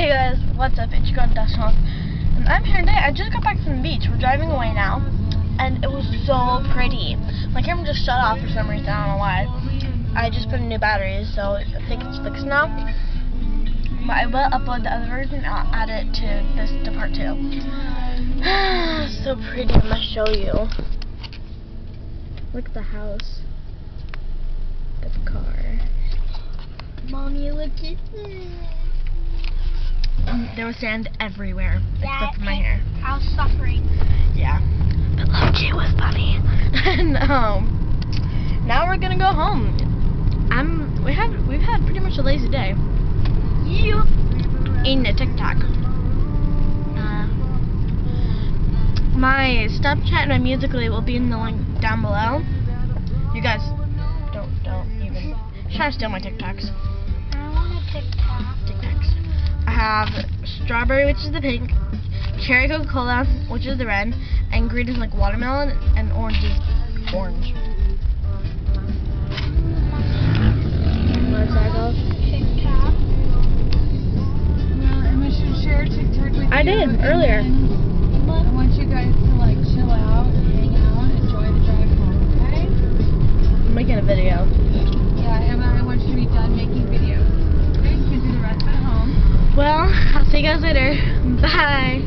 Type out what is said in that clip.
Hey guys, what's up? It's your girl Dustin, and I'm here today. I just got back from the beach. We're driving away now, and it was so pretty. My camera just shut off for some reason. I don't know why. I just put in new batteries, so I think it's fixed now. But I will upload the other version. I'll add it to part 2. So pretty. I'm gonna show you. Look at the house. Look at the car. Mommy, look at this. There was sand everywhere, except for my hair. I was suffering. Yeah, but look, it was funny. And now we're gonna go home. We've had pretty much a lazy day. You eating a Tic Tac. My Snapchat and my Musical.ly will be in the link down below. You guys don't even try to steal my TikToks. I want a Tic Tac. TikToks. I have strawberry, which is the pink, cherry Coca-Cola, which is the red, and green is like watermelon, and orange is orange. Motorcycle. Tic Tac. Well, and we should share TikTok with you. I did earlier. I want you guys to like chill out and hang out, enjoy the drive home, okay? I'm making a video. Yeah, Emma, I want you to be done making videos. Okay, you can do the rest at home. Well, I'll see you guys later. Bye.